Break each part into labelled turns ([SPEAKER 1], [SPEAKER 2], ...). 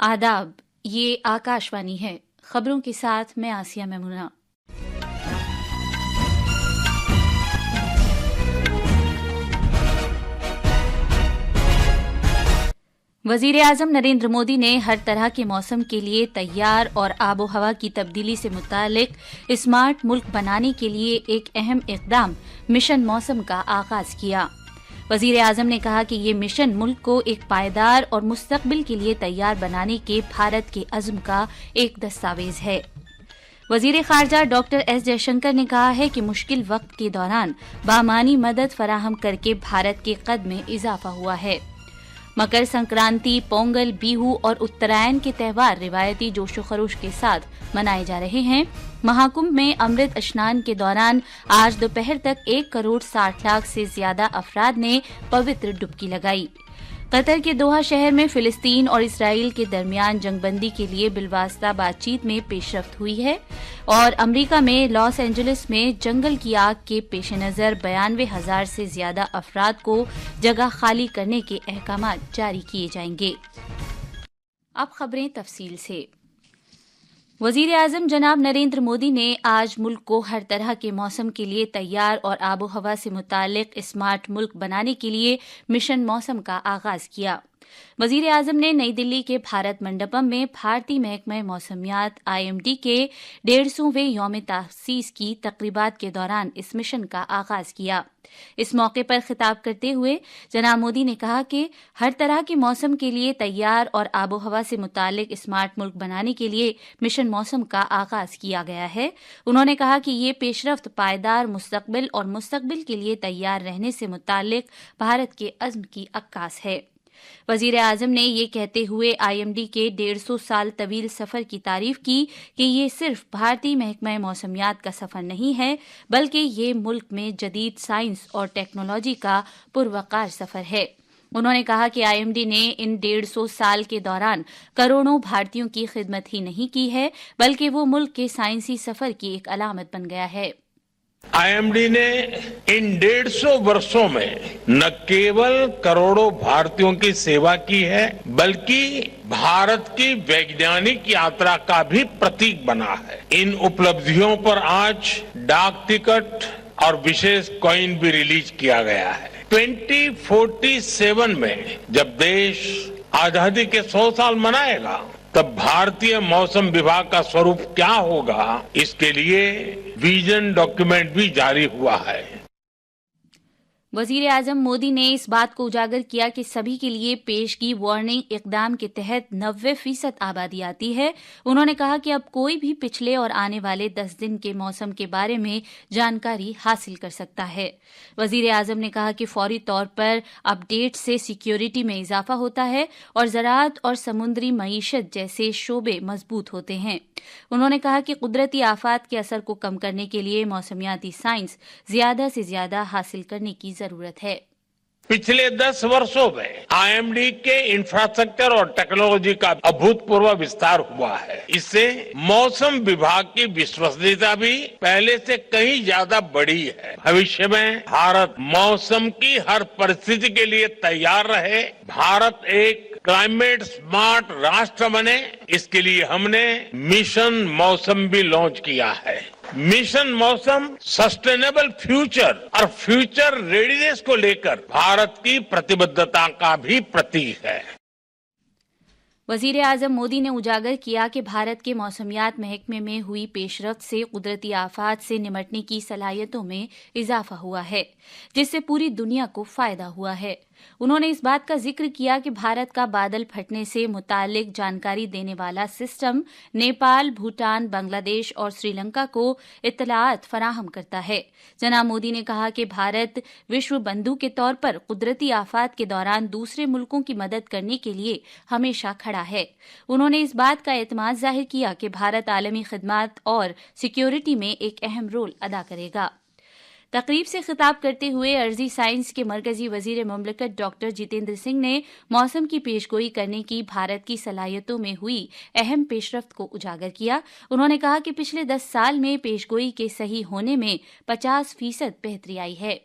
[SPEAKER 1] آداب، یہ آکاشوانی ہے۔ خبروں کے ساتھ میں آسیہ میمونہ۔ وزیر اعظم نریندر مودی نے ہر طرح کے موسم کے لیے تیار اور آب و ہوا کی تبدیلی سے متعلق اسمارٹ ملک بنانے کے لیے ایک اہم اقدام مشن موسم کا آغاز کیا۔ وزیر اعظم نے کہا کہ یہ مشن ملک کو ایک پائیدار اور مستقبل کے لیے تیار بنانے کے بھارت کے عزم کا ایک دستاویز ہے۔ وزیر خارجہ ڈاکٹر ایس جے شنکر نے کہا ہے کہ مشکل وقت کے دوران بامانی مدد فراہم کر کے بھارت کے قد میں اضافہ ہوا ہے۔ مکر سنکرانتی، پونگل، بیہو اور اترائن کے تہوار روایتی جوش و خروش کے ساتھ منائے جا رہے ہیں۔ مہاکمبھ میں امرت اشنان کے دوران آج دوپہر تک 1,60,00,000 سے زیادہ افراد نے پوتر ڈبکی لگائی۔ قطر کے دوحہ شہر میں فلسطین اور اسرائیل کے درمیان جنگ بندی کے لیے بالواسطہ بات چیت میں پیش رفت ہوئی ہے، اور امریکہ میں لاس اینجلس میں جنگل کی آگ کے پیش نظر 92,000 سے زیادہ افراد کو جگہ خالی کرنے کے احکامات جاری کیے جائیں گے۔ اب خبریں تفصیل سے۔ وزیر اعظم جناب نریندر مودی نے آج ملک کو ہر طرح کے موسم کے لیے تیار اور آب و ہوا سے متعلق اسمارٹ ملک بنانے کے لیے مشن موسم کا آغاز کیا۔ وزیر اعظم نے نئی دلی کے بھارت منڈپم میں بھارتی محکمہ موسمیات IMD کے 150ویں یوم تاسیس کی تقریبات کے دوران اس مشن کا آغاز کیا۔ اس موقع پر خطاب کرتے ہوئے جناب مودی نے کہا کہ ہر طرح کے موسم کے لیے تیار اور آب و ہوا سے متعلق اسمارٹ ملک بنانے کے لیے مشن موسم کا آغاز کیا گیا ہے۔ انہوں نے کہا کہ یہ پیش رفت پائیدار مستقبل اور مستقبل کے لیے تیار رہنے سے متعلق بھارت کے عزم کی عکاس ہے۔ وزیر اعظم نے یہ کہتے ہوئے IMD کے 150 سال طویل سفر کی تعریف کی کہ یہ صرف بھارتی محکمہ موسمیات کا سفر نہیں ہے، بلکہ یہ ملک میں جدید سائنس اور ٹیکنالوجی کا پروقار سفر ہے۔ انہوں نے کہا کہ IMD نے ان 150 سال کے دوران کروڑوں بھارتیوں کی خدمت ہی نہیں کی ہے، بلکہ وہ ملک کے سائنسی سفر کی ایک علامت بن گیا ہے۔
[SPEAKER 2] IMD نے ان 150 برسوں میں نہ کیول کروڑوں بھارتیوں کی سیوا کی ہے، بلکہ بھارت کی ویگیانک یاترا کا بھی پرتیک بنا ہے۔ ان اپلبدھیوں پر آج ڈاک ٹکٹ اور وشیش کوئن بھی ریلیز کیا گیا ہے۔ 2047 میں جب دیش آزادی کے 100 سال منائے گا، تب بھارتی موسم وبھاگ کا سوروپ کیا ہوگا، اس کے لیے ویژن ڈاکیومنٹ بھی جاری ہوا ہے۔
[SPEAKER 1] وزیر اعظم مودی نے اس بات کو اجاگر کیا کہ سبھی کے لیے پیشگی وارننگ اقدام کے تحت 90% آبادی آتی ہے۔ انہوں نے کہا کہ اب کوئی بھی پچھلے اور آنے والے 10 دن کے موسم کے بارے میں جانکاری حاصل کر سکتا ہے۔ وزیر اعظم نے کہا کہ فوری طور پر اپ ڈیٹ سے سیکیورٹی میں اضافہ ہوتا ہے اور زراعت اور سمندری معیشت جیسے شعبے مضبوط ہوتے ہیں۔ انہوں نے کہا کہ قدرتی آفات کے اثر کو کم کرنے کے لیے موسمیاتی سائنس زیادہ سے زیادہ حاصل کرنے کی ضرورت ہے۔
[SPEAKER 2] پچھلے 10 برسوں میں IMD کے انفراسٹرکچر اور ٹیکنالوجی کا ابھوتپورو وستار ہوا ہے۔ اس سے موسم وبھاگ کی وشوسنییتا بھی پہلے سے کہیں زیادہ بڑی ہے۔ بھوشیہ میں بھارت موسم کی ہر پرستھتی کے لیے تیار رہے، بھارت ایک کلائمیٹ سمارٹ راشٹر بنے، اس کے لیے ہم نے مشن موسم بھی لانچ کیا ہے۔ مشن موسم سسٹینیبل فیوچر اور فیوچر ریڈینس کو لے کر بھارت کی پرتیبدھتا کا بھی پرتیک ہے۔
[SPEAKER 1] وزیر اعظم مودی نے اجاگر کیا کہ بھارت کے موسمیات محکمے میں ہوئی پیش رفت سے قدرتی آفات سے نمٹنے کی صلاحیتوں میں اضافہ ہوا ہے، جس سے پوری دنیا کو فائدہ ہوا ہے۔ انہوں نے اس بات کا ذکر کیا کہ بھارت کا بادل پھٹنے سے متعلق جانکاری دینے والا سسٹم نیپال، بھوٹان، بنگلہ دیش اور سری لنکا کو اطلاعات فراہم کرتا ہے۔ جناب مودی نے کہا کہ بھارت وشو بندھو کے طور پر قدرتی آفات کے دوران دوسرے ملکوں کی مدد کرنے کے لیے ہمیشہ کھڑا ہے۔ انہوں نے اس بات کا اعتماد ظاہر کیا کہ بھارت عالمی خدمات اور سیکیورٹی میں ایک اہم رول ادا کرے گا۔ تقریب سے خطاب کرتے ہوئے ارضی سائنس کے مرکزی وزیر مملکت ڈاکٹر جتیندر سنگھ نے موسم کی پیشگوئی کرنے کی بھارت کی صلاحیتوں میں ہوئی اہم پیش رفت کو اجاگر کیا۔ انہوں نے کہا کہ پچھلے 10 سال میں پیشگوئی کے صحیح ہونے میں 50% بہتری آئی ہے۔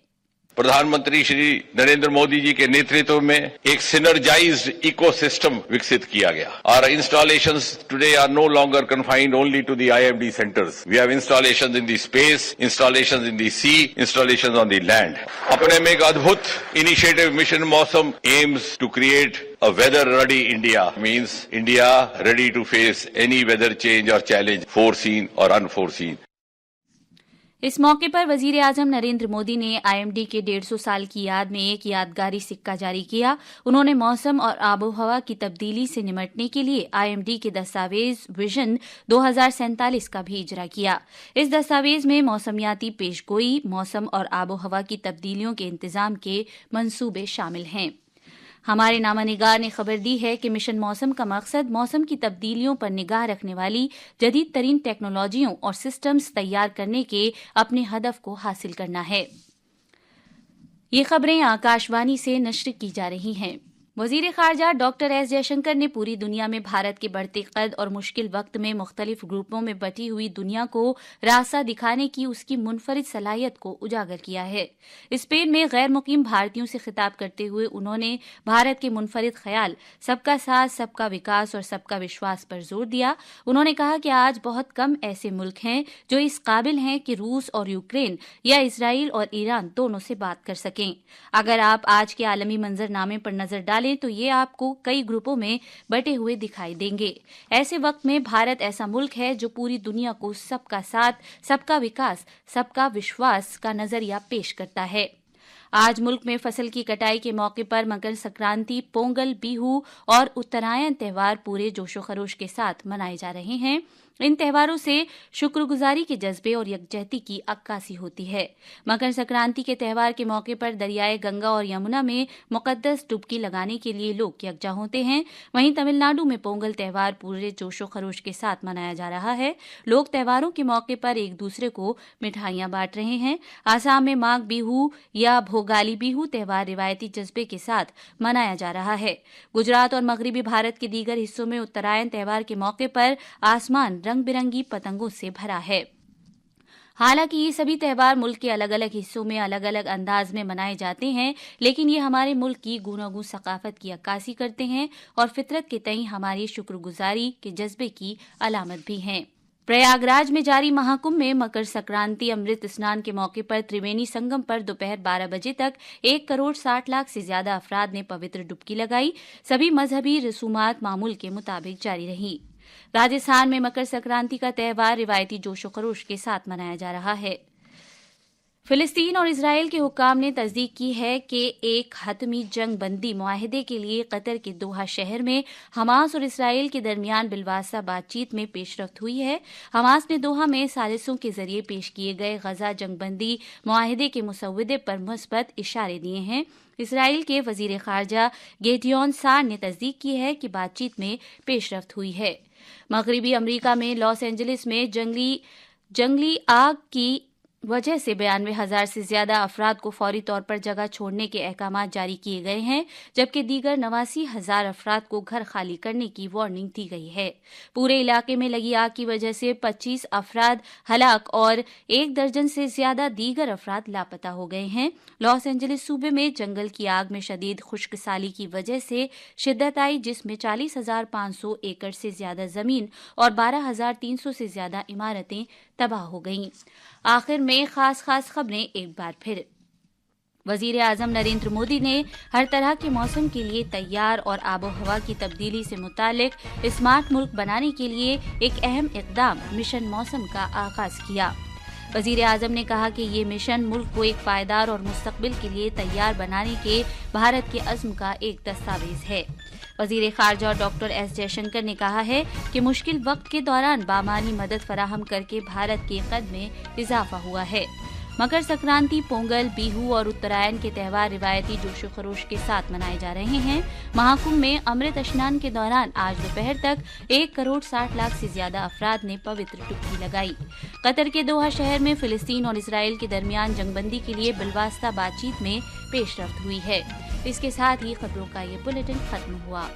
[SPEAKER 3] प्रधानमंत्री श्री नरेंद्र मोदी जी के नेतृत्व में एक सिनर्जाइज्ड इकोसिस्टम विकसित किया गया. Our installations today are no longer confined only to the IMD centers. We have installations in the space, installations in the sea, installations on the land. अपने में एक अद्भुत initiative Mission Mausam aims to create a weather-ready India, means India ready to face any weather change or challenge, foreseen or unforeseen.
[SPEAKER 1] इस मौके पर वजीर आजम नरेंद्र मोदी ने IMD के 150 साल की याद में एक यादगारी सिक्का जारी किया. उन्होंने मौसम और आबोहवा की तब्दीली से निपटने के लिए आईएमडी के दस्तावेज विजन 2047 का भी इजरा किया. इस दस्तावेज में मौसमियाती पेशगोई, मौसम और आबोहवा की तब्दीलियों के इंतजाम के मंसूबे शामिल हैं. हमारे नामानिगार ने खबर दी है कि मिशन मौसम का मकसद मौसम की तब्दीलियों पर निगाह रखने वाली जदीद तरीन टेक्नोलॉजियों और सिस्टम्स तैयार करने के अपने हदफ को हासिल करना है. ये खबरें आकाशवाणी से नश्र की जा रही हैं. वजीर खारजा डॉक्टर एस जयशंकर ने पूरी दुनिया में भारत के बढ़ते कद और मुश्किल वक्त में मुख्तलिफ ग्रुपों में बटी हुई दुनिया को रास्ता दिखाने की उसकी मुनफरिद सलाहियत को उजागर किया है. स्पेन में गैर मुकीम भारतीयों से खिताब करते हुए उन्होंने भारत के मुनफरिद ख्याल सबका साथ, सबका विकास और सबका विश्वास पर जोर दिया. उन्होंने कहा कि आज बहुत कम ऐसे मुल्क हैं जो इस काबिल हैं कि रूस और यूक्रेन या इसराइल और ईरान दोनों से बात कर सकें. अगर आप आज के आलमी मंजरनामे पर नजर डालें तो ये आपको कई ग्रुपों में बटे हुए दिखाई देंगे. ऐसे वक्त में भारत ऐसा मुल्क है जो पूरी दुनिया को सबका साथ, सबका विकास, सबका विश्वास का नजरिया पेश करता है. आज मुल्क में फसल की कटाई के मौके पर मकर संक्रांति, पोंगल, बिहू और उत्तरायण त्योहार पूरे जोशो खरोश के साथ मनाए जा रहे हैं. इन त्योहारों से शुक्रगुजारी के जज्बे और यकजहती की अक्कासी होती है. मकर संक्रांति के त्योहार के मौके पर दरियाए गंगा और यमुना में मुकद्दस डुबकी लगाने के लिए लोग यकजा होते हैं. वहीं तमिलनाडु में पोंगल त्योहार पूरे जोशो खरोश के साथ मनाया जा रहा है. लोग त्योहारों के मौके पर एक दूसरे को मिठाइयां बांट रहे हैं. आसाम में माघ बिहू या भोगाली बिहू त्योहार रिवायती जज्बे के साथ मनाया जा रहा है. गुजरात और मगरबी भारत के दीगर हिस्सों में उत्तरायण त्योहार के मौके पर आसमान रंग बिरंगी पतंगों से भरा है. हालांकि ये सभी त्योहार मुल्क के अलग अलग हिस्सों में अलग अलग अंदाज में मनाए जाते हैं, लेकिन ये हमारे मुल्क की गूनागूं सकाफत की अक्कासी करते हैं और फितरत के तईं हमारी शुक्रगुजारी के जज्बे की अलामत भी हैं. प्रयागराज में जारी महाकुंभ में मकर संक्रांति अमृत स्नान के मौके पर त्रिवेणी संगम पर दोपहर 12 बजे तक 1 करोड़ 60 लाख से ज्यादा अफराद ने पवित्र डुबकी लगाई. सभी मजहबी रसूमात मामूल के मुताबिक जारी रही. राजस्थान में मकर संक्रांति का त्योहार रिवायती जोशो खरोश के साथ मनाया जा रहा है. फिलिस्तीन और इसराइल के हुक्काम ने तस्दीक की है कि एक हतमी जंग बंदी मुआहिदे के लिए कतर के दोहा शहर में हमास और इसराइल के दरमियान बिलवासा बातचीत में पेशरफ्त हुई है. हमास ने दोहा में सालिसों के जरिए पेश किए गए गजा जंग बंदी मुआहिदे के मुसव्वदे पर मुस्बत इशारे दिए हैं. इसराइल के वजीर खारजा गेडियोन सार ने तस्दीक की है कि बातचीत में पेशरफ्त हुई है. मगरबी अमरीका में लॉस एंजलिस में जंगली आग की वजह से 92,000 से ज्यादा अफराद को फौरी तौर पर जगह छोड़ने के अहकाम जारी किए गए हैं, जबकि दीगर 89,000 अफराद को घर खाली करने की वार्निंग दी गई है. पूरे इलाके में लगी आग की वजह से 25 अफराद हलाक और 1 दर्जन से ज्यादा दीगर अफराद लापता हो गए हैं. लॉस एंजलिस सूबे में जंगल की आग में शदीद खुश्क साली की वजह से शिद्दत आई, जिसमें 40,500 एकड़ से ज्यादा जमीन और 12,300 से ज्यादा इमारतें तबाह हो गईं. आखिर में खास खबरें एक बार फिर. वजीर आजम नरेंद्र मोदी ने हर तरह के मौसम के लिए तैयार और आबो हवा की तब्दीली से मुतालिक स्मार्ट मुल्क बनाने के लिए एक अहम इक़दाम मिशन मौसम का आगाज किया. वजीर आजम ने कहा कि ये मिशन मुल्क को एक पायदार और मुस्तकबिल के लिए तैयार बनाने के भारत के अज़्म का एक दस्तावेज है. वजीर खारजा डॉक्टर एस जयशंकर ने कहा है कि मुश्किल वक्त के दौरान बामानी मदद फराहम करके भारत के कद में इजाफा हुआ है. मकर संक्रांति, पोंगल, बिहू और उत्तरायण के त्योहार रिवायती जोशो खरोश के साथ मनाए जा रहे हैं. महाकुंभ में अमृत स्नान के दौरान आज दोपहर तक 1 करोड़ 60 लाख से ज्यादा अफराद ने पवित्र डुबकी लगाई. कतर के दोहा शहर में फिलिस्तीन और इसराइल के दरमियान जंगबंदी के लिए बिलवास्ता बातचीत में पेशरफ्त हुई है. इसके साथ ही खबरों का ये बुलेटिन खत्म हुआ.